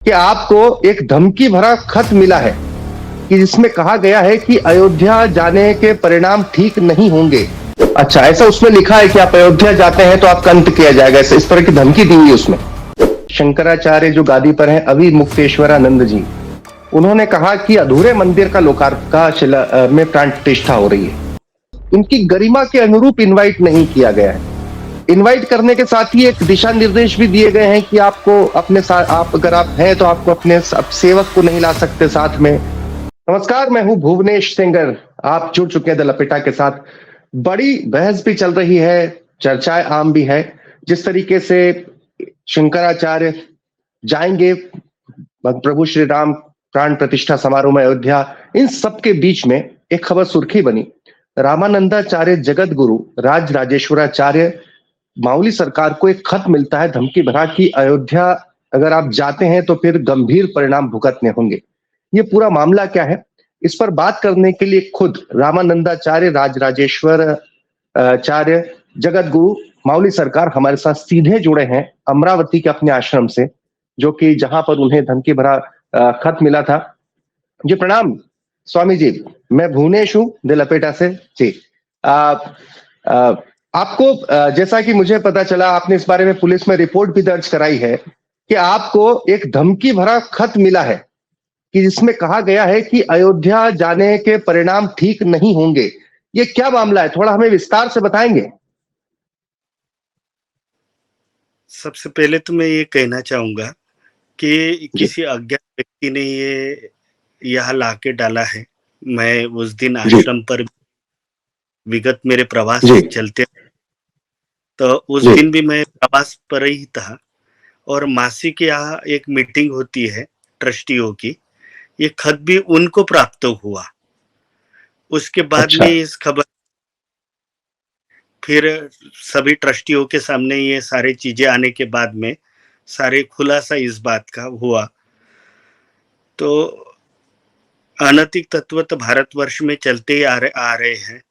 कि आपको एक धमकी भरा खत मिला है कि जिसमें कहा गया है कि अयोध्या जाने के परिणाम ठीक नहीं होंगे। अच्छा, ऐसा उसमें लिखा है कि आप अयोध्या जाते हैं तो आपका अंत किया जाएगा, इस तरह की धमकी दी हुई उसमें। शंकराचार्य जो गादी पर हैं, अभी मुक्तेश्वरानंद जी, उन्होंने कहा कि अधूरे मंदिर का लोकार्पण में प्राण प्रतिष्ठा हो रही है। उनकी गरिमा के अनुरूप इनवाइट नहीं किया गया है। इनवाइट करने के साथ ही एक दिशा निर्देश भी दिए गए हैं कि आपको अपने साथ, आप अगर आप हैं तो आपको अपने सेवक को नहीं ला सकते साथ में। नमस्कार, मैं हूं भुवनेश सेंगर, आप जुड़ चुके हैं द लपेटा के साथ। बड़ी बहस भी चल रही है, चर्चाएं आम भी है। जिस तरीके से शंकराचार्य जाएंगे प्रभु श्री राम प्राण प्रतिष्ठा समारोह में अयोध्या, इन सब के बीच में एक खबर सुर्खी बनी। रामानंदाचार्य जगत गुरु राज राजेश्वराचार्य माउली सरकार को एक खत मिलता है धमकी भरा कि अयोध्या अगर आप जाते हैं तो फिर गंभीर परिणाम भुगतने होंगे। ये पूरा मामला क्या है, इस पर बात करने के लिए खुद रामानंदाचार्य राज राजेश्वर आचार्य जगत गुरु माउली सरकार हमारे साथ सीधे जुड़े हैं अमरावती के अपने आश्रम से, जो कि जहां पर उन्हें धमकी भरा खत मिला था। जी प्रणाम स्वामी जी, मैं भुवनेश हूं द लपेटा से जी। आपको जैसा कि मुझे पता चला, आपने इस बारे में पुलिस में रिपोर्ट भी दर्ज कराई है कि आपको एक धमकी भरा खत मिला है कि जिसमें कहा गया है कि अयोध्या जाने के परिणाम ठीक नहीं होंगे। ये क्या मामला है, थोड़ा हमें विस्तार से बताएंगे? सबसे पहले तो मैं ये कहना चाहूंगा कि किसी अज्ञात व्यक्ति ने ये यहाँ लाके डाला है। मैं उस दिन आश्रम पर विगत मेरे प्रवास चलते, तो उस दिन भी मैं प्रवास पर ही था और मासिक यहाँ एक मीटिंग होती है ट्रस्टियों की, ये खत भी उनको प्राप्त हुआ। उसके बाद में इस खबर फिर सभी ट्रस्टियों के सामने ये सारी चीजें आने के बाद में सारे खुलासा इस बात का हुआ। तो अनैतिक तत्व तो भारतवर्ष में चलते ही आ रहे हैं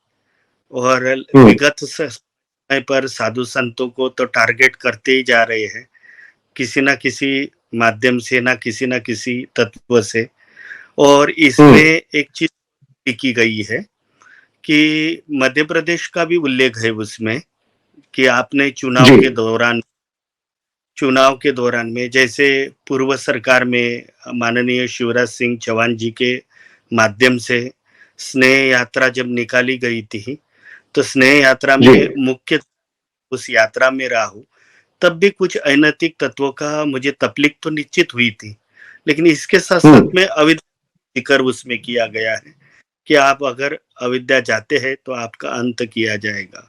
और विगत समय पर साधु संतों को तो टारगेट करते ही जा रहे हैं, किसी ना किसी माध्यम से, ना किसी तत्व से। और इसमें एक चीज लिखी गई है कि मध्य प्रदेश का भी उल्लेख है उसमें कि आपने चुनाव के दौरान में जैसे पूर्व सरकार में माननीय शिवराज सिंह चौहान जी के माध्यम से स्नेह यात्रा जब निकाली गई थी, तो स्नेह यात्रा में मुख्य उस यात्रा में रहा हूं, तब भी कुछ अनैतिक तत्वों का मुझे तकलीफ तो निश्चित हुई थी। लेकिन इसके साथ साथ में अविद्या जिक्र उसमें किया गया है कि आप अगर अयोध्या जाते हैं तो आपका अंत किया जाएगा।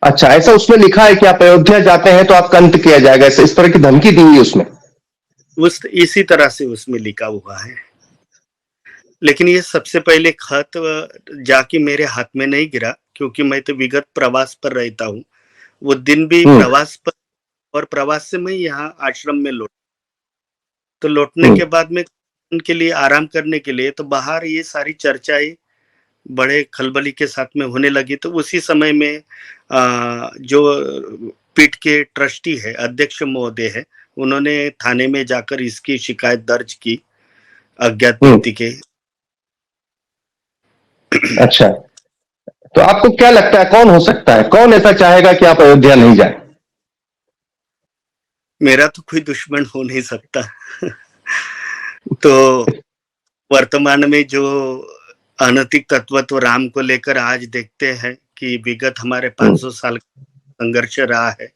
अच्छा, ऐसा उसमें लिखा है कि आप अयोध्या जाते हैं तो आपका अंत किया जाएगा, इस तरह की धमकी दी हुई उसमें? इसी तरह से उसमें लिखा हुआ है। लेकिन ये सबसे पहले खत जाके मेरे हाथ में नहीं गिरा, क्योंकि मैं तो विगत प्रवास पर रहता हूँ। वो दिन भी प्रवास पर, और प्रवास से मैं यहाँ आश्रम में तो लौटने के बाद में उनके लिए आराम करने के लिए तो बाहर ये सारी चर्चाएं बड़े खलबली के साथ में होने लगी। तो उसी समय में जो पीठ के ट्रस्टी है, अध्यक्ष महोदय है, उन्होंने थाने में जाकर इसकी शिकायत दर्ज की अज्ञात व्यक्ति के। अच्छा, तो आपको क्या लगता है कौन हो सकता है, कौन ऐसा चाहेगा कि आप अयोध्या नहीं जाए? मेरा तो कोई दुश्मन हो नहीं सकता। तो वर्तमान में जो अनैतिक तत्व तो राम को लेकर आज देखते हैं कि विगत हमारे 500 साल संघर्ष रहा है।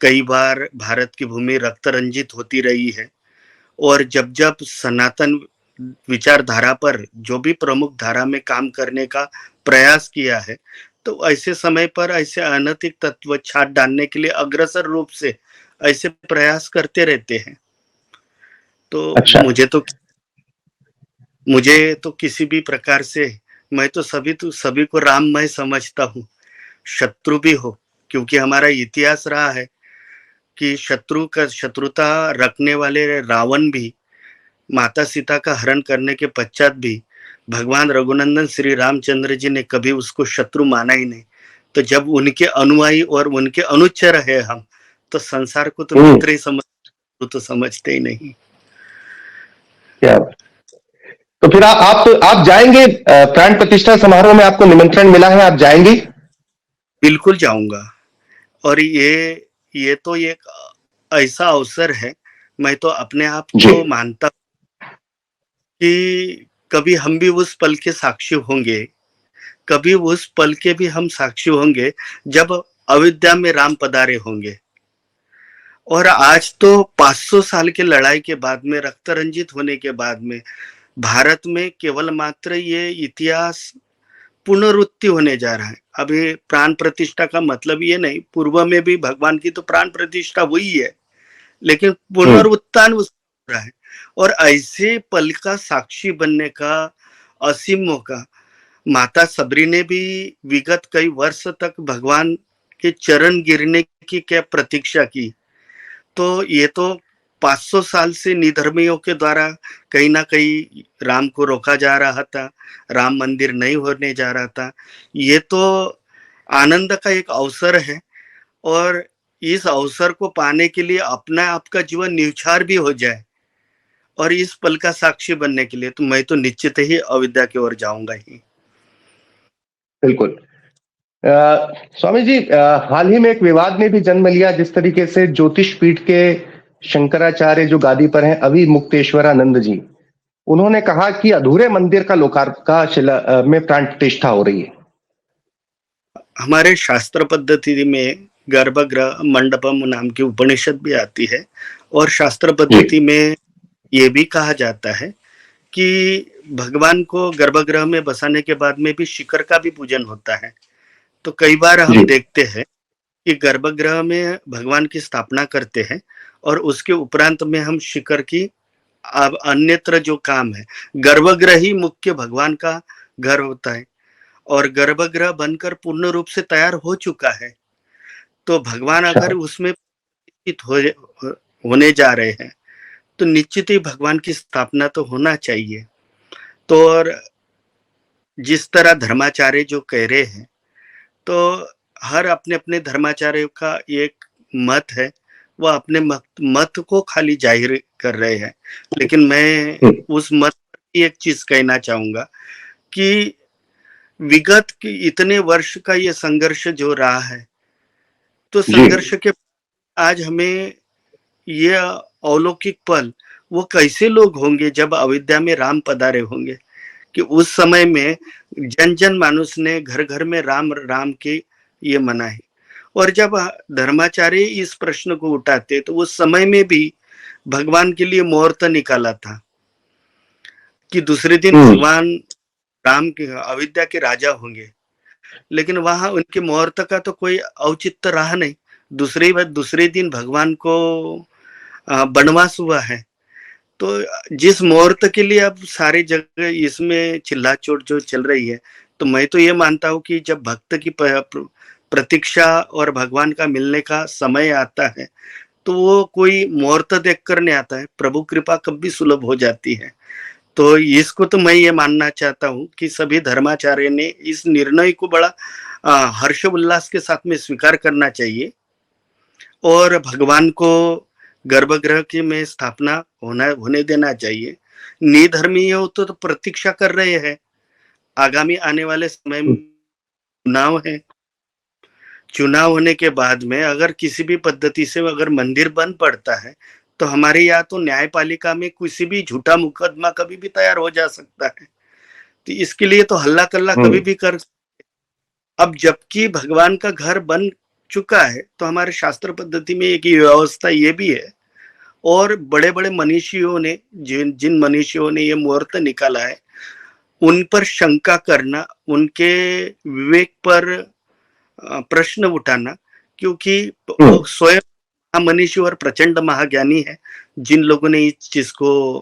कई बार भारत की भूमि रक्त रंजित होती रही है, और जब जब सनातन विचारधारा पर जो भी प्रमुख धारा में काम करने का प्रयास किया है, तो ऐसे समय पर ऐसे अनैतिक तत्व छाट डालने के लिए अग्रसर रूप से ऐसे प्रयास करते रहते हैं। तो मुझे तो किसी भी प्रकार से, मैं तो सभी को राममय समझता हूँ, शत्रु भी हो, क्योंकि हमारा इतिहास रहा है कि शत्रुता रखने वाले रावण भी माता सीता का हरण करने के पश्चात भी भगवान रघुनंदन श्री रामचंद्र जी ने कभी उसको शत्रु माना ही नहीं। तो जब उनके अनुयायी और उनके अनुचर है हम, तो संसार को तो मित्र ही समझ। वो तो समझते ही नहीं। क्या तो फिर आप जाएंगे प्राण प्रतिष्ठा समारोह में? आपको निमंत्रण मिला है, आप जाएंगे? बिल्कुल जाऊँगा। और ये तो एक ऐसा अवसर है, मैं तो अपने आप जी। को मानता कि कभी हम भी उस पल के साक्षी होंगे, कभी उस पल के भी हम साक्षी होंगे जब अयोध्या में राम पधारे होंगे। और आज तो 500 साल की लड़ाई के बाद में, रक्त रंजित होने के बाद में, भारत में केवल मात्र ये इतिहास पुनरुक्ति होने जा रहा है। अभी प्राण प्रतिष्ठा का मतलब ये नहीं, पूर्व में भी भगवान की तो प्राण प्रतिष्ठा हुई है, लेकिन हम्म। पुनरुत्थान उसका हो रहा है। और ऐसे पल का साक्षी बनने का असीम मौका माता सबरी ने भी विगत कई वर्ष तक भगवान के चरण गिरने की क्या प्रतीक्षा की। तो ये तो 500 साल से निधर्मियों के द्वारा कहीं न कहीं राम को रोका जा रहा था, राम मंदिर नहीं होने जा रहा था। ये तो आनंद का एक अवसर है, और इस अवसर को पाने के लिए अपना आपका जीवन न्यौछावर भी हो जाए और इस पल का साक्षी बनने के लिए तो मैं तो निश्चित ही अयोध्या की ओर जाऊँगा ही। बिल्कुल। अ, स्वामी जी, हाल ही में एक विवाद ने भी जन्म लिया, जिस तरीके से ज्योतिष पीठ के शंकराचार्य जो गादी पर हैं, अभी मुक्तेश्वरानंद जी, उन्होंने कहा कि अधूरे मंदिर का लोकार्पण का में प्राण प्रतिष्ठा हो रही है। हमारे शास्त्र पद्धति में गर्भगृह मंडपम नाम की उपनिषद भी आती है, और शास्त्र जी। पद्धति में ये भी कहा जाता है कि भगवान को गर्भगृह में बसाने के बाद में भी शिखर का भी पूजन होता है। तो कई बार जी। हम देखते हैं कि गर्भगृह में भगवान की स्थापना करते हैं, और उसके उपरांत में हम शिखर की अब अन्यत्र जो काम है, गर्भगृह ही मुख्य भगवान का घर होता है, और गर्भगृह बनकर पूर्ण रूप से तैयार हो चुका है। तो भगवान अच्छा। अगर उसमें प्रतिष्ठित होने जा रहे हैं, तो निश्चित ही भगवान की स्थापना तो होना चाहिए। तो और जिस तरह धर्माचार्य जो कह रहे हैं, तो हर अपने-अपने धर्माचार्य का एक मत है, वह अपने मत को खाली ज़ाहिर कर रहे हैं। लेकिन मैं हम्म। उस मत की एक चीज़ कहना चाहूँगा कि विगत के इतने वर्ष का ये संघर्ष जो रहा है, तो जी। संघर्ष के आज हमें ये अलौकिक पल वो कैसे लोग होंगे जब अयोध्या में राम पधारे होंगे, कि उस समय में जन-जन मानुस ने घर-घर में राम, राम की ये मनाही। और जब धर्माचार्य इस प्रश्न को उठाते, तो उस समय में भी भगवान के लिए मुहूर्त निकाला था कि दूसरे दिन हम्म। भगवान राम के अयोध्या के राजा होंगे। लेकिन वहाँ उनके मुहूर्त का तो कोई औचित्य रहा नहीं। दूसरे दिन भगवान को वनवास हुआ है। तो जिस मुहूर्त के लिए अब सारी जगह इसमें चिल्ला-चोट जो चल रही है, तो मैं तो ये मानता हूँ कि जब भक्त की प्रतीक्षा और भगवान का मिलने का समय आता है, तो वो कोई मुहूर्त देखकर नहीं आता है, प्रभु कृपा कभी सुलभ हो जाती है। तो इसको तो मैं ये मानना चाहता हूँ कि सभी धर्माचार्य ने इस निर्णय को बड़ा हर्ष उल्लास के साथ में स्वीकार करना चाहिए, और भगवान को गर्भगृह की में स्थापना होने देना चाहिए। निधर्मीय तो प्रतीक्षा कर रहे हैं, आगामी आने वाले समय में चुनाव है। चुनाव होने के बाद में अगर किसी भी पद्धति से अगर मंदिर बंद पड़ता है, तो हमारे यहाँ तो न्यायपालिका में किसी भी झूठा मुकदमा कभी भी तैयार हो जा सकता है। तो इसके लिए तो हल्ला-कल्ला कभी हम्म। भी कर। अब जबकि भगवान का घर बन चुका है, तो हमारे शास्त्र पद्धति में एक ये व्यवस्था ये भी है, और बड़े-बड़े मनीषियों ने जिन जिन मनीषियों ने ये मुहूर्त निकाला है, उन पर शंका करना, उनके विवेक पर प्रश्न उठाना, क्योंकि वो हम्म। स्वयं महामनीषी और प्रचंड महाज्ञानी है, जिन लोगों ने इस चीज़ को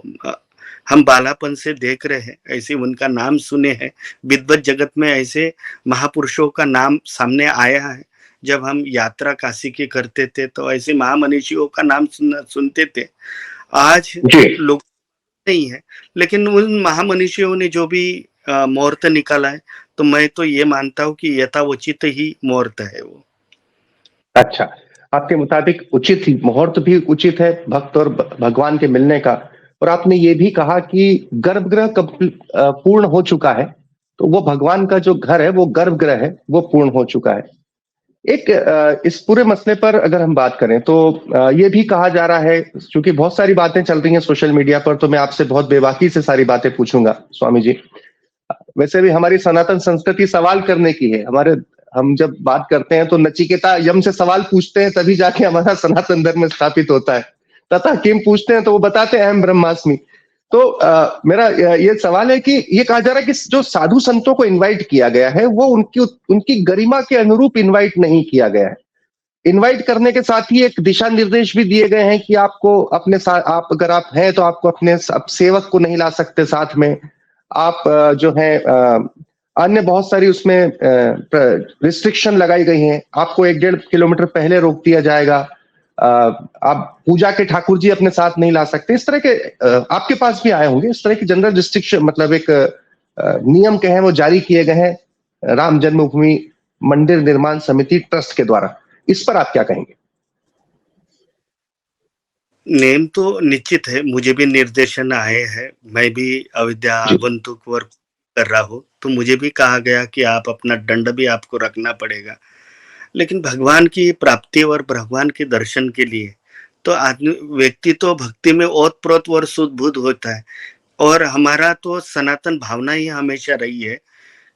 हम बालापन से देख रहे हैं, ऐसे उनका नाम सुने हैं। विद्वत जगत में ऐसे महापुरुषों का नाम सामने आया है। जब हम यात्रा काशी की करते थे, तो ऐसे महामनीषियों का नाम सुनते थे। आज जी। लोग नहीं है, लेकिन उन महामनीषियों ने जो भी मुहूर्त निकाला है, तो मैं तो ये मानता हूँ कि यथावचित ही मुहूर्त है वो। अच्छा। आपके मुताबिक उचित ही मुहूर्त भी उचित है भक्त और भगवान के मिलने का। और आपने ये भी कहा कि गर्भगृह पूर्ण हो चुका है, तो वो भगवान का जो घर है, वो गर्भगृह है, वो पूर्ण हो चुका है। एक इस पूरे मसले पर अगर हम बात करें तो ये भी कहा जा रहा है, क्योंकि बहुत सारी बातें चल रही हैं सोशल मीडिया पर, तो मैं आपसे बहुत बेबाकी से सारी बातें पूछूंगा स्वामी जी। वैसे भी हमारी सनातन संस्कृति सवाल करने की है। हम जब बात करते हैं तो नचिकेता यम से सवाल पूछते हैं, तभी जाके हमारा सनातन धर्म स्थापित होता है। तथा किम पूछते हैं तो वो बताते हैं अहम ब्रह्मास्मि। तो मेरा ये सवाल है कि ये कहा जा रहा है कि जो साधु संतों को इनवाइट किया गया है, वो उनकी उनकी गरिमा के अनुरूप इनवाइट नहीं किया गया है। इनवाइट करने के साथ ही एक दिशा निर्देश भी दिए गए हैं कि आपको अपने साथ, आप अगर आप हैं तो आपको अपने सेवक को नहीं ला सकते साथ में। आप जो है अन्य बहुत सारी उसमें रिस्ट्रिक्शन लगाई गई हैं। आपको 1-1.5 किलोमीटर पहले रोक दिया जाएगा। आप पूजा के ठाकुर जी अपने साथ नहीं ला सकते। इस तरह के आपके पास भी आए होंगे इस तरह की जनरल रिस्ट्रिक्शन, मतलब एक नियम कहें वो जारी किए गए हैं राम जन्मभूमि मंदिर निर्माण समिति ट्रस्ट के द्वारा। इस पर आप क्या कहेंगे? नेम तो निश्चित है, मुझे भी निर्देशन आए हैं। मैं भी अयोध्या आगंतुक वर्क कर रहा हूँ, तो मुझे भी कहा गया कि आप अपना दंड भी आपको रखना पड़ेगा। लेकिन भगवान की प्राप्ति और भगवान के दर्शन के लिए तो आदमी व्यक्ति तो भक्ति में ओतप्रोत और शुद्ध होता है। और हमारा तो सनातन भावना ही हमेशा रही है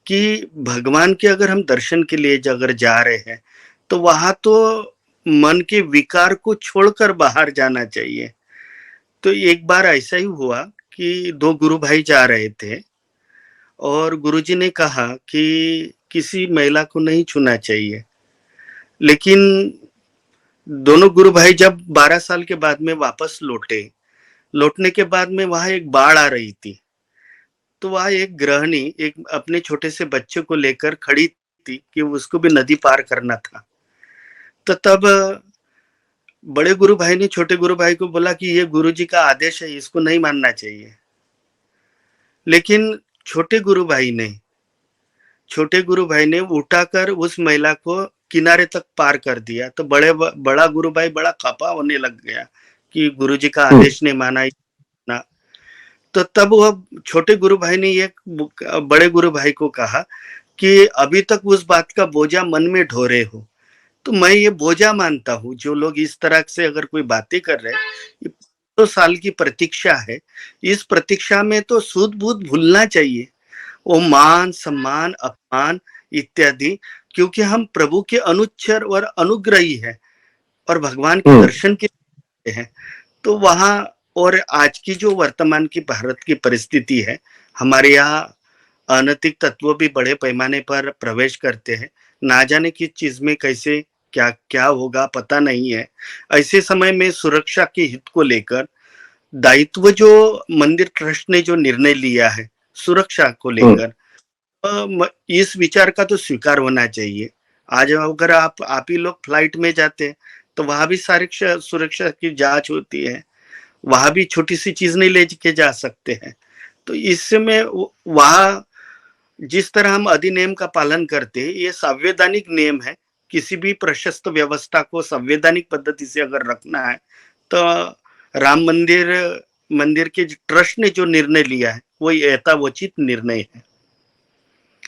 कि भगवान के अगर हम दर्शन के लिए अगर जा रहे हैं तो वहां तो मन के विकार को छोड़कर बाहर जाना चाहिए। तो एक बार ऐसा ही हुआ कि 2 गुरु भाई जा रहे थे और गुरुजी ने कहा कि किसी महिला को नहीं छूना चाहिए। लेकिन दोनों गुरु भाई जब 12 साल के बाद में वापस लौटने के बाद में वहां एक बाढ़ आ रही थी। तो वहां एक गृहिणी एक अपने छोटे से बच्चे को लेकर खड़ी थी कि उसको भी नदी पार करना था। तो तब बड़े गुरु भाई ने छोटे गुरु भाई को बोला कि ये गुरुजी का आदेश है, इसको नहीं मानना चाहिए। लेकिन छोटे गुरु भाई ने उठाकर उस महिला को किनारे तक पार कर दिया। तो बड़ा गुरु भाई बड़ा खपा होने लग गया कि गुरुजी का आदेश नहीं माना ना। तो तब वह छोटे गुरु भाई ने ये बड़े गुरु भाई को कहा कि अभी तक उस बात का बोझा मन में ढोरे हो। तो मैं ये बोझा मानता हूँ, जो लोग इस तरह से अगर कोई बातें कर रहे हैं, तो साल की प्रतीक्षा है। इस प्रतीक्षा में तो सूद बूद भूलना चाहिए, वो मान सम्मान अपमान इत्यादि, क्योंकि हम प्रभु के अनुचर और अनुग्रही है और भगवान के दर्शन के लिए हैं। तो वहां और आज की जो वर्तमान की भारत की परिस्थिति है, हमारे यहाँ अनैतिक तत्व भी बड़े पैमाने पर प्रवेश करते हैं। ना जाने किस चीज में कैसे क्या क्या होगा पता नहीं है। ऐसे समय में सुरक्षा के हित को लेकर दायित्व जो मंदिर ट्रस्ट ने जो निर्णय लिया है सुरक्षा को लेकर, इस विचार का तो स्वीकार होना चाहिए। आज अगर आप ही लोग फ्लाइट में जाते हैं तो वहां भी सुरक्षा की जांच होती है, वहां भी छोटी सी चीज नहीं लेके जा सकते हैं। तो इसमें वहां जिस तरह हम अधिनियम का पालन करते हैं, ये संवैधानिक नियम है। किसी भी प्रशस्त व्यवस्था को संवैधानिक पद्धति से अगर रखना है तो राम मंदिर के ट्रस्ट ने जो निर्णय लिया है वो यथावोचित निर्णय है,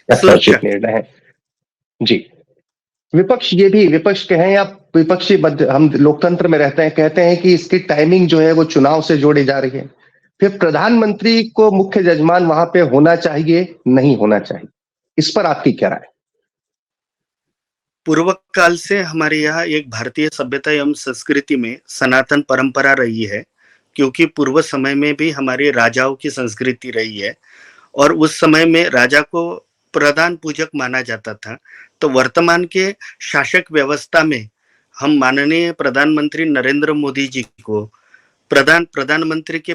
यथावोचित निर्णय है। जी, विपक्ष कहें या विपक्षी, हम लोकतंत्र में रहते हैं, कहते हैं कि इसकी टाइमिंग जो है वो चुनाव से जोड़ी जा रही है। फिर प्रधानमंत्री को मुख्य जजमान वहां पे होना चाहिए, नहीं होना चाहिए, इस पर आपकी क्या राय? पूर्व काल से हमारे यहाँ एक भारतीय सभ्यता एवं संस्कृति में सनातन परंपरा रही है, क्योंकि पूर्व समय में भी हमारे राजाओं की संस्कृति रही है और उस समय में राजा को प्रधान पूजक माना जाता था। तो वर्तमान के शासक व्यवस्था में हम माननीय प्रधानमंत्री नरेंद्र मोदी जी को प्रधानमंत्री के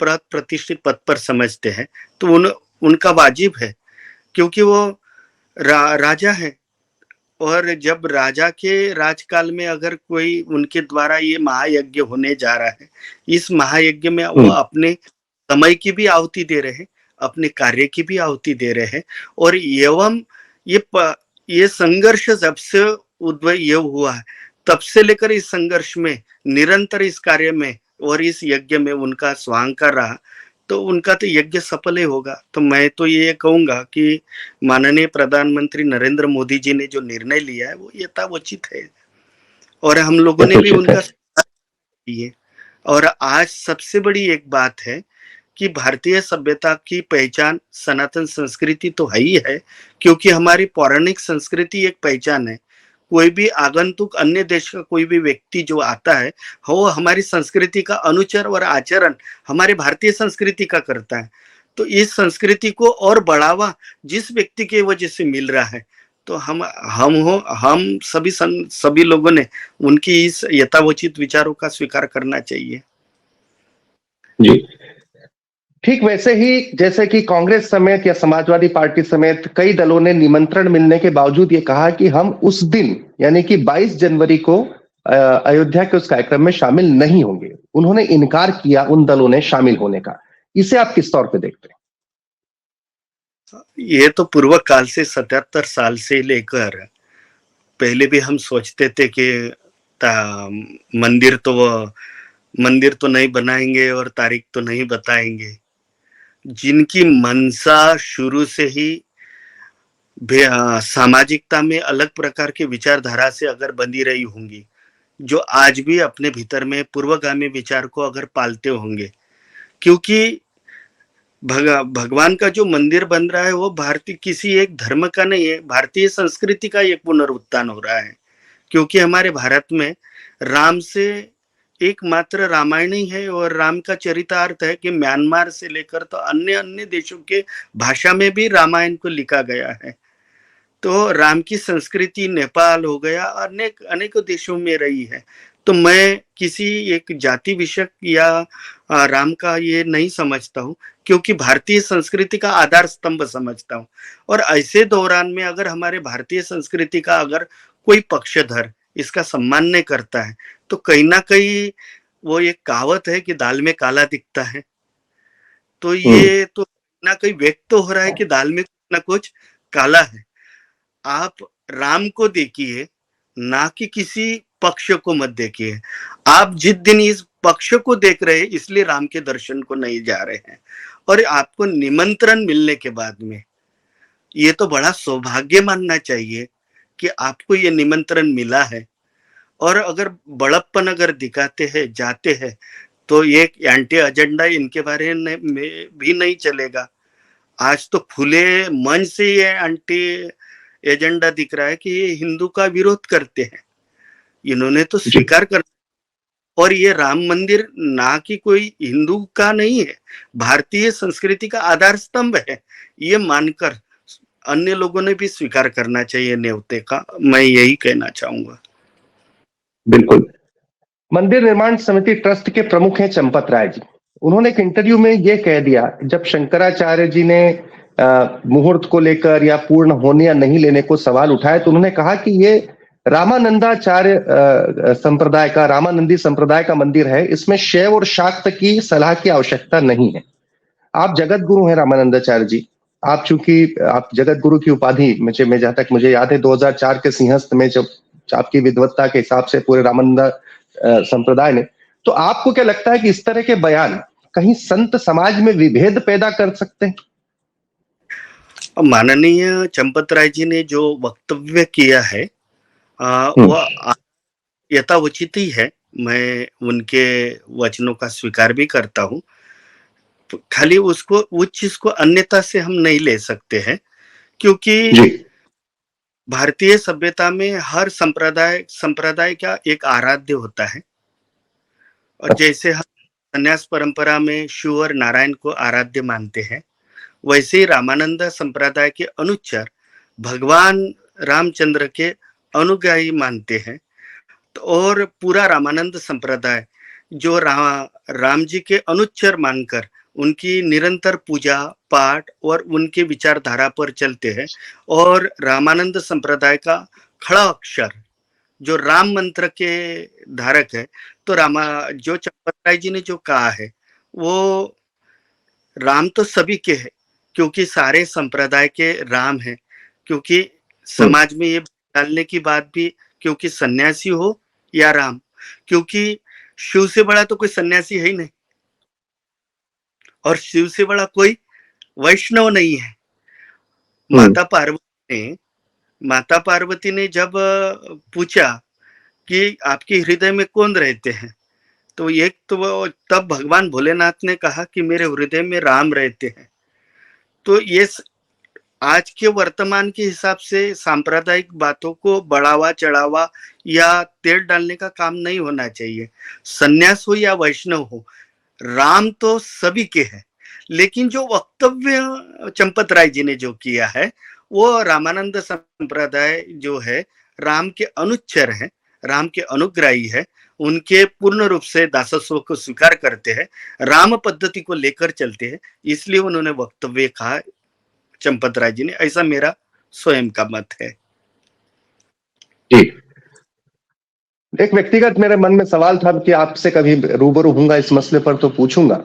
प्रतिष्ठित पद पर समझते हैं। तो उनका वाजिब है, क्योंकि वो राजा है। और जब राजा के राजकाल में अगर कोई उनके द्वारा ये महायज्ञ होने जा रहा है, इस महायज्ञ में वो अपने समय की भी आहुति दे रहे हैं, अपने कार्य की भी आहुति दे रहे हैं। और एवं ये संघर्ष जब से उद्भव ये हुआ है तब से लेकर इस संघर्ष में निरंतर इस कार्य में और इस यज्ञ में उनका स्वांग रहा, तो उनका तो यज्ञ सफल ही होगा। तो मैं तो ये कहूंगा कि माननीय प्रधानमंत्री नरेंद्र मोदी जी ने जो निर्णय लिया है वो यथावचित है, और हम लोगों ने भी यथोचित है। उनका किए। और आज सबसे बड़ी एक बात है कि भारतीय सभ्यता की पहचान सनातन संस्कृति तो है ही है, क्योंकि हमारी पौराणिक संस्कृति एक पहचान है। कोई भी आगंतुक अन्य देश का कोई भी व्यक्ति जो आता है, वो हमारी संस्कृति का अनुचर और आचरण हमारे भारतीय संस्कृति का करता है। तो इस संस्कृति को और बढ़ावा जिस व्यक्ति की वजह से मिल रहा है, तो हम सभी लोगों ने उनकी इस यथावचित विचारों का स्वीकार करना चाहिए। जी, ठीक वैसे ही जैसे कि कांग्रेस समेत या समाजवादी पार्टी समेत कई दलों ने निमंत्रण मिलने के बावजूद ये कहा कि हम उस दिन यानी कि 22 जनवरी को अयोध्या के उस कार्यक्रम में शामिल नहीं होंगे। उन्होंने इनकार किया उन दलों ने शामिल होने का। इसे आप किस तौर पे देखते हैं? ये तो पूर्व काल से 77 साल से लेकर पहले भी हम सोचते थे कि मंदिर तो मंदिर तो नहीं बनाएंगे और तारीख तो नहीं बताएंगे। जिनकी मंशा शुरू से ही सामाजिकता में अलग प्रकार के विचारधारा से अगर बंधी रही होंगी, जो आज भी अपने भीतर में पूर्वगामी विचार को अगर पालते होंगे, क्योंकि भगवान का जो मंदिर बन रहा है वो भारतीय किसी एक धर्म का नहीं है, भारतीय संस्कृति का एक पुनरुत्थान हो रहा है। क्योंकि हमारे भारत में राम से एकमात्र रामायण ही है, और राम का चरितार्थ है कि म्यांमार से लेकर तो अन्य अन्य देशों के भाषा में भी रामायण को लिखा गया है। तो राम की संस्कृति नेपाल हो गया, अनेक अनेकों देशों में रही है। तो मैं किसी एक जाति विषयक या राम का ये नहीं समझता हूँ, क्योंकि भारतीय संस्कृति का आधार स्तंभ समझता हूँ। और ऐसे दौरान में अगर हमारे भारतीय संस्कृति का अगर कोई पक्षधर इसका सम्मान नहीं करता है, तो कहीं ना कहीं वो एक कहावत है कि दाल में काला दिखता है। तो ये तो ना कहीं व्यक्त तो हो रहा है कि दाल में कुछ ना कुछ काला है। आप राम को देखिए, ना कि किसी पक्ष को मत देखिए। आप जिस दिन इस पक्ष को देख रहे हैं इसलिए राम के दर्शन को नहीं जा रहे हैं, और आपको निमंत्रण मिलने के बाद में ये तो बड़ा सौभाग्य मानना चाहिए कि आपको ये निमंत्रण मिला है। और अगर बड़प्पन अगर दिखाते हैं जाते हैं, तो ये एंटी एजेंडा इनके बारे में भी नहीं चलेगा। आज तो खुले मन से ये एंटी एजेंडा दिख रहा है कि ये हिंदू का विरोध करते हैं। इन्होंने तो स्वीकार कर, और ये राम मंदिर ना कि कोई हिंदू का नहीं है, भारतीय संस्कृति का आधार स्तंभ है। ये मानकर अन्य लोगों ने भी स्वीकार करना चाहिए न्योते का, मैं यही कहना चाहूंगा। बिल्कुल। मंदिर निर्माण समिति ट्रस्ट के प्रमुख हैं चंपत राय जी। उन्होंने एक इंटरव्यू में यह कह दिया, जब शंकराचार्य जी ने मुहूर्त को लेकर या पूर्ण होने या नहीं लेने को सवाल उठाए, तो उन्होंने कहा कि ये रामानंदाचार्य संप्रदाय का, रामानंदी संप्रदाय का मंदिर है, इसमें शैव और शाक्त की सलाह की आवश्यकता नहीं है। आप जगत गुरु हैं रामानंदाचार्य जी। आप चूंकि आप जगत गुरु की उपाधि में जहां तक मुझे याद है 2004 के सिंहस्थ में जब आपकी विद्वत्ता के हिसाब से पूरे रामानंदा संप्रदाय ने, तो आपको क्या लगता है कि इस तरह के बयान कहीं संत समाज में विभेद पैदा कर सकते हैं? माननीय चंपत राय जी ने जो वक्तव्य किया है वह यथावचित ही है। मैं उनके वचनों का स्वीकार भी करता हूँ। खाली उसको उस चीज को अन्यथा से हम नहीं ले सकते हैं, क्योंकि भारतीय सभ्यता में हर संप्रदाय का एक आराध्य होता है। और जैसे हम संन्यास परंपरा में शिव और नारायण को आराध्य मानते हैं, वैसे ही रामानंद संप्रदाय के अनुचर भगवान रामचंद्र के अनुगामी मानते हैं। तो और पूरा रामानंद संप्रदाय जो राम जी के अनुचर मानकर उनकी निरंतर पूजा पाठ और उनके विचारधारा पर चलते हैं। और रामानंद संप्रदाय का खड़ा अक्षर जो राम मंत्र के धारक है, तो जो चंपत राय जी ने जो कहा है वो राम तो सभी के है, क्योंकि सारे संप्रदाय के राम हैं। क्योंकि समाज में ये डालने की बात भी, क्योंकि सन्यासी हो या राम, क्योंकि शिव से बड़ा तो कोई सन्यासी है ही नहीं और शिव से बड़ा कोई वैष्णव नहीं है। हम्म। माता पार्वती ने माता पार्वती ने जब पूछा कि आपके हृदय में कौन रहते हैं, तो एक तो वो तब भगवान भोलेनाथ ने कहा कि मेरे हृदय में राम रहते हैं। तो ये आज के वर्तमान के हिसाब से सांप्रदायिक बातों को बढ़ावा चढ़ावा या तेल डालने का काम नहीं होना चाहिए। सन्यास हो या वैष्णव हो, राम तो सभी के हैं। लेकिन जो वक्तव्य चंपत राय जी ने जो किया है, वो रामानंद संप्रदाय जो है राम के अनुचर है, राम के अनुग्राही है, उनके पूर्ण रूप से दासत्व को स्वीकार करते हैं, राम पद्धति को लेकर चलते हैं, इसलिए उन्होंने वक्तव्य कहा चंपत राय जी ने। ऐसा मेरा स्वयं का मत है। जी। एक व्यक्तिगत मेरे मन में सवाल था कि आपसे कभी रूबरू होऊंगा इस मसले पर तो पूछूंगा।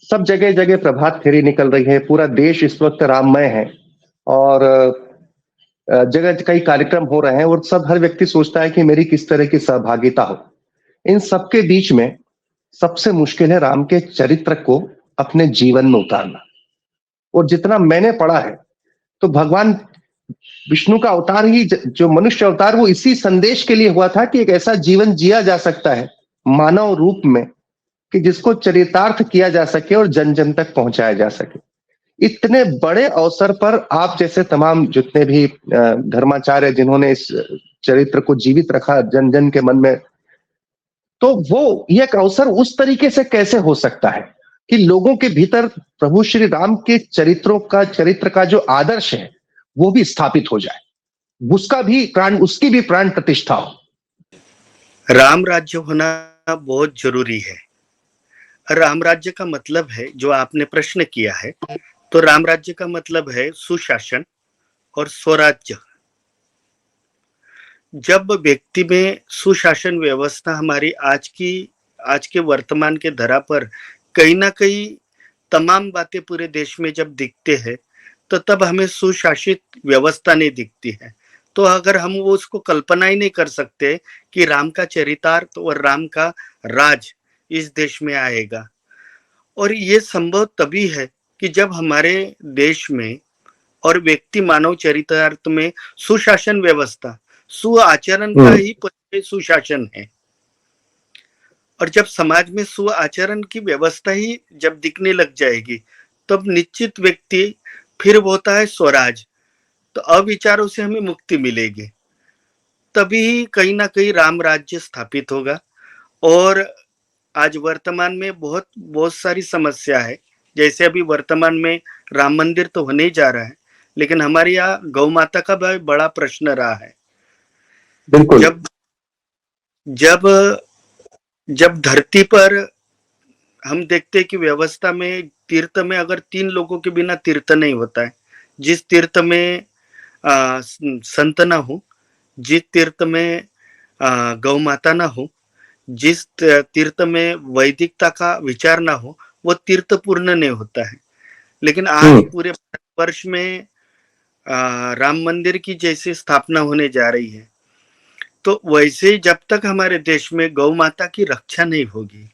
सब जगह जगह प्रभात फेरी निकल रही है, पूरा देश इस वक्त राममय है और जगह कई कार्यक्रम हो रहे हैं और सब हर व्यक्ति सोचता है कि मेरी किस तरह की सहभागिता हो। इन सबके बीच में सबसे मुश्किल है राम के चरित्र को अपने जीवन में उतारना। और जितना मैंने पढ़ा है तो भगवान विष्णु का अवतार ही जो मनुष्य अवतार वो इसी संदेश के लिए हुआ था कि एक ऐसा जीवन जिया जा सकता है मानव रूप में कि जिसको चरितार्थ किया जा सके और जन जन तक पहुंचाया जा सके। इतने बड़े अवसर पर आप जैसे तमाम जितने भी धर्माचार्य जिन्होंने इस चरित्र को जीवित रखा जन जन के मन में, तो वो ये एक अवसर उस तरीके से कैसे हो सकता है कि लोगों के भीतर प्रभु श्री राम के चरित्र का जो आदर्श है वो भी स्थापित हो जाए, उसकी भी प्राण प्रतिष्ठा हो। राम राज्य होना बहुत जरूरी है। राम राज्य का मतलब है, जो आपने प्रश्न किया है, तो राम राज्य का मतलब है सुशासन और स्वराज्य। जब व्यक्ति में सुशासन व्यवस्था हमारी आज के वर्तमान के धरा पर कहीं ना कहीं तमाम बातें पूरे देश में जब दिखते हैं, तो तब हमें सुशासित व्यवस्था नहीं दिखती है। तो अगर हम वो उसको कल्पना ही नहीं कर सकते कि राम का चरितार्थ और राम का राज इस देश में आएगा। और ये संभव तभी है कि जब हमारे देश में और व्यक्ति मानव चरितार्थ में सुशासन व्यवस्था, सुआचरण का ही परिचय सुशासन है। और जब समाज में सुआचरण की व्यवस्था ही जब दिखने लग जाएगी, तब निश्चित व्यक्ति फिर होता है स्वराज, तो अविचारों से हमें मुक्ति मिलेगी। तभी कहीं ना कहीं राम राज्य स्थापित होगा। और आज वर्तमान में बहुत बहुत सारी समस्या है। जैसे अभी वर्तमान में राम मंदिर तो होने ही जा रहा है, लेकिन हमारे यहाँ गौ माता का भी बड़ा प्रश्न रहा है। बिल्कुल। जब जब जब धरती पर हम देखते हैं कि व्यवस्था में तीर्थ में अगर 3 लोगों के बिना तीर्थ नहीं होता है। जिस तीर्थ में संत ना हो, जिस तीर्थ में गौ माता ना हो, जिस तीर्थ में वैदिकता का विचार ना हो, वो तीर्थ पूर्ण नहीं होता है। लेकिन आज पूरे वर्ष में राम मंदिर की जैसी स्थापना होने जा रही है, तो वैसे जब तक हमारे देश में गौ माता की रक्षा नहीं होगी,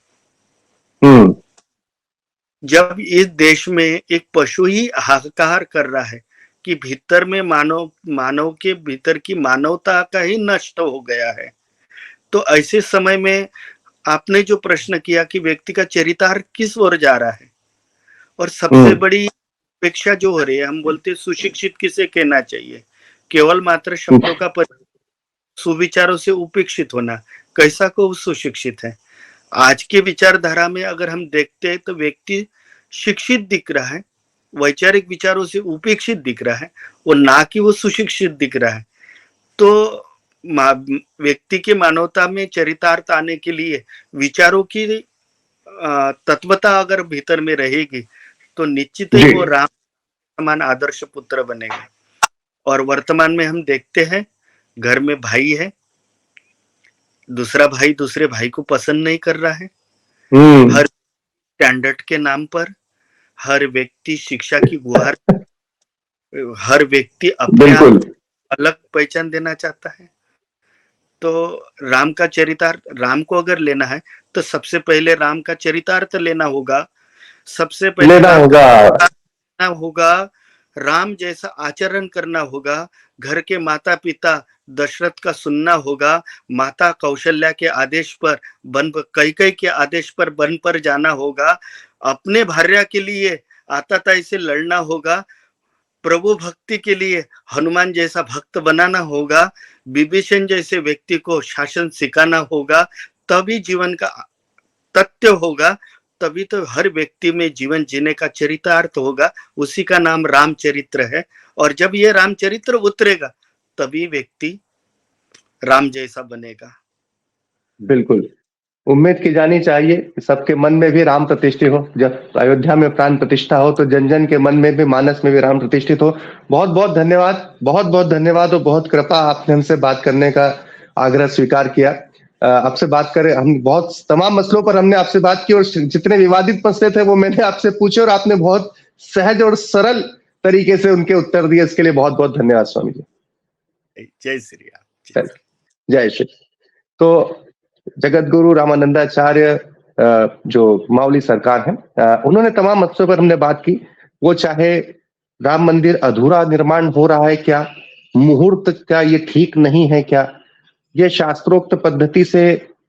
जब इस देश में एक पशु ही हाहाकार कर रहा है कि भीतर में मानव के भीतर की मानवता का ही नष्ट हो गया है, तो ऐसे समय में आपने जो प्रश्न किया कि व्यक्ति का चरितार्थ किस ओर जा रहा है, और सबसे बड़ी अपेक्षा जो हो रही है, हम बोलते सुशिक्षित किसे कहना चाहिए, केवल मात्र शब्दों का सुविचारों से उपेक्षित होना, कैसा को सुशिक्षित है। आज के विचारधारा में अगर हम देखते हैं तो व्यक्ति शिक्षित दिख रहा है, वैचारिक विचारों से उपेक्षित दिख रहा है, और ना कि वो सुशिक्षित दिख रहा है। तो व्यक्ति के मानवता में चरितार्थ आने के लिए विचारों की तत्वता अगर भीतर में रहेगी, तो निश्चित ही वो राम समान आदर्श पुत्र बनेगा। और वर्तमान में हम देखते हैं, घर में भाई है, दूसरा भाई दूसरे भाई को पसंद नहीं कर रहा है। हर स्टैंडर्ड के नाम पर हर व्यक्ति शिक्षा की गुहार, हर व्यक्ति अपने आप अलग पहचान देना चाहता है। तो राम का चरितार्थ, राम को अगर लेना है तो सबसे पहले राम का चरितार्थ लेना होगा, सबसे पहले लेना होगा। राम जैसा आचरण करना होगा, घर के माता पिता दशरथ का सुनना होगा, माता कौशल्या के आदेश पर वन, कैकेयी के आदेश पर वन पर जाना होगा, अपने भार्या के लिए आताताई से लड़ना होगा, प्रभु भक्ति के लिए हनुमान जैसा भक्त बनाना होगा, विभीषण जैसे व्यक्ति को शासन सिखाना होगा, तभी जीवन का तथ्य होगा, तभी तो हर व्यक्ति में जीवन जीने का चरितार्थ होगा। उसी का नाम रामचरित्र है। और जब ये रामचरित्र उतरेगा तभी व्यक्ति राम जैसा बनेगा। बिल्कुल, उम्मीद की जानी चाहिए कि सबके मन में भी राम प्रतिष्ठित हो। जब अयोध्या में प्राण प्रतिष्ठा हो तो जन जन के मन में भी, मानस में भी राम प्रतिष्ठित हो। बहुत बहुत धन्यवाद, बहुत बहुत धन्यवाद और बहुत कृपा, आपने हमसे बात करने का आग्रह स्वीकार किया। आपसे बात करें, हम बहुत तमाम मसलों पर हमने आपसे बात की और जितने विवादित मसले थे वो मैंने आपसे पूछे और आपने बहुत सहज और सरल तरीके से उनके उत्तर दिए। इसके लिए बहुत बहुत धन्यवाद स्वामी जी। जय श्री राम। जय श्री। तो जगत गुरु रामानंदाचार्य जो मावली सरकार है, उन्होंने तमाम मसलों पर हमने बात की। वो चाहे राम मंदिर अधूरा निर्माण हो रहा है क्या, मुहूर्त क्या ये ठीक नहीं है क्या, ये शास्त्रोक्त पद्धति से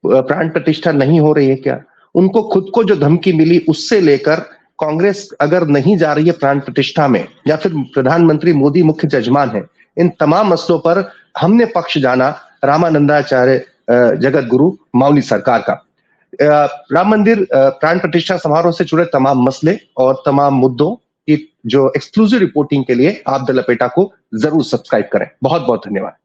प्राण प्रतिष्ठा नहीं हो रही है क्या, उनको खुद को जो धमकी मिली उससे लेकर कांग्रेस अगर नहीं जा रही है प्राण प्रतिष्ठा में, या फिर प्रधानमंत्री मोदी मुख्य जजमान है, इन तमाम मसलों पर हमने पक्ष जाना रामानंदाचार्य जगत गुरु मावली सरकार का। राम मंदिर प्राण प्रतिष्ठा समारोह से जुड़े तमाम मसले और तमाम मुद्दों की जो एक्सक्लूसिव रिपोर्टिंग के लिए आप द लपेटा को जरूर सब्सक्राइब करें। बहुत बहुत धन्यवाद।